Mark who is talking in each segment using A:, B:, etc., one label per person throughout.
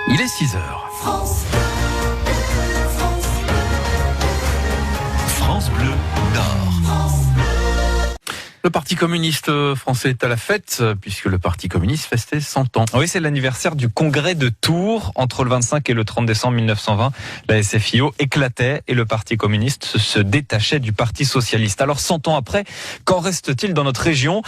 A: Il est 6 heures. France Bleu Nord. Le Parti communiste français est à la fête, puisque le Parti communiste fêtait 100 ans.
B: Oui, c'est l'anniversaire du congrès de Tours. Entre le 25 et le 30 décembre 1920, la SFIO éclatait et le Parti communiste se détachait du Parti socialiste. Alors 100 ans après, qu'en reste-t-il dans notre région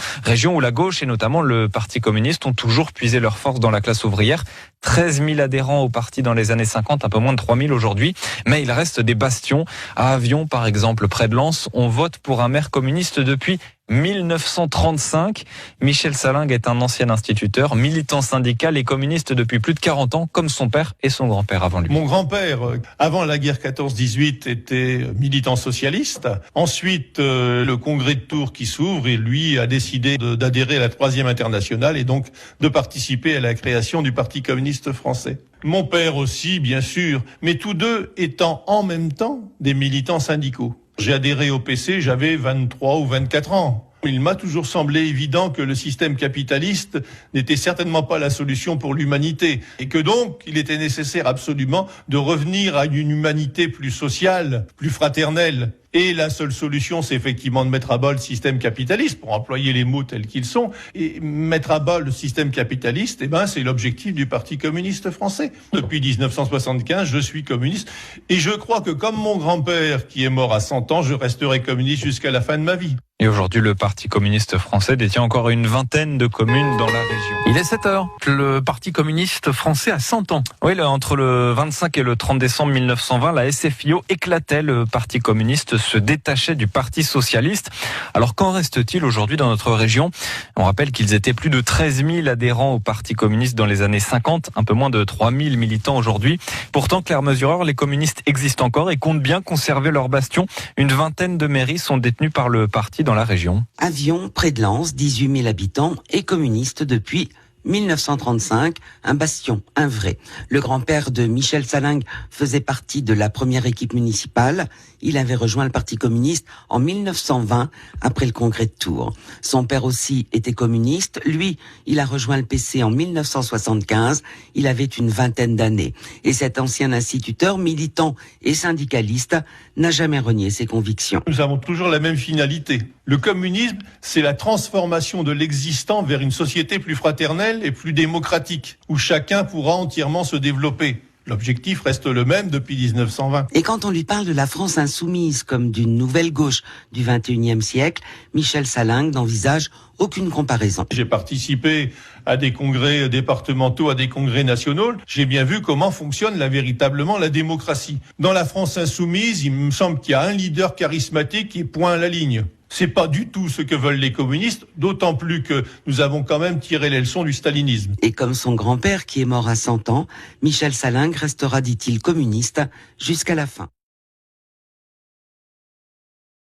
B: où la gauche et notamment le Parti communiste ont toujours puisé leurs forces dans la classe ouvrière? 13 000 adhérents au parti dans les années 50, un peu moins de 3 000 aujourd'hui. Mais il reste des bastions. À Avion, par exemple, près de Lens, on vote pour un maire communiste depuis 1935. Michel Salingue est un ancien instituteur, militant syndical et communiste depuis plus de 40 ans, comme son père et son grand-père avant lui.
C: Mon grand-père, avant la guerre 14-18, était militant socialiste. Ensuite, le congrès de Tours qui s'ouvre et lui a décidé d'adhérer à la 3e internationale et donc de participer à la création du Parti communiste français. Mon père aussi, bien sûr, mais tous deux étant en même temps des militants syndicaux. J'ai adhéré au PC, j'avais 23 ou 24 ans. Il m'a toujours semblé évident que le système capitaliste n'était certainement pas la solution pour l'humanité et que donc il était nécessaire absolument de revenir à une humanité plus sociale, plus fraternelle. Et la seule solution, c'est effectivement de mettre à bas le système capitaliste, pour employer les mots tels qu'ils sont. Et mettre à bas le système capitaliste, c'est l'objectif du Parti communiste français. Depuis 1975, je suis communiste. Et je crois que comme mon grand-père, qui est mort à 100 ans, je resterai communiste jusqu'à la fin de ma vie.
B: Et aujourd'hui, le Parti communiste français détient encore une vingtaine de communes dans la région.
A: Il est 7 heures. Le Parti communiste français a 100 ans.
B: Oui, entre le 25 et le 30 décembre 1920, la SFIO éclatait. Le Parti communiste se détachait du Parti socialiste. Alors, qu'en reste-t-il aujourd'hui dans notre région? On rappelle qu'ils étaient plus de 13 000 adhérents au Parti communiste dans les années 50, un peu moins de 3 000 militants aujourd'hui. Pourtant, Claire Mesureur, les communistes existent encore et comptent bien conserver leur bastion. Une vingtaine de mairies sont détenues par le parti dans la région.
D: Avion, près de Lens, 18 000 habitants et communiste depuis 1935, un bastion, un vrai. Le grand-père de Michel Salingue faisait partie de la première équipe municipale. Il avait rejoint le Parti communiste en 1920, après le congrès de Tours. Son père aussi était communiste. Lui, il a rejoint le PC en 1975. Il avait une vingtaine d'années. Et cet ancien instituteur, militant et syndicaliste, n'a jamais renié ses convictions.
C: Nous avons toujours la même finalité. Le communisme, c'est la transformation de l'existant vers une société plus fraternelle et plus démocratique, où chacun pourra entièrement se développer. L'objectif reste le même depuis 1920.
D: Et quand on lui parle de la France insoumise comme d'une nouvelle gauche du 21e siècle, Michel Salingue n'envisage aucune comparaison.
C: J'ai participé à des congrès départementaux, à des congrès nationaux. J'ai bien vu comment fonctionne véritablement la démocratie. Dans la France insoumise, il me semble qu'il y a un leader charismatique qui pointe la ligne. C'est pas du tout ce que veulent les communistes, d'autant plus que nous avons quand même tiré les leçons du stalinisme.
D: Et comme son grand-père qui est mort à 100 ans, Michel Salingue restera, dit-il, communiste jusqu'à la fin.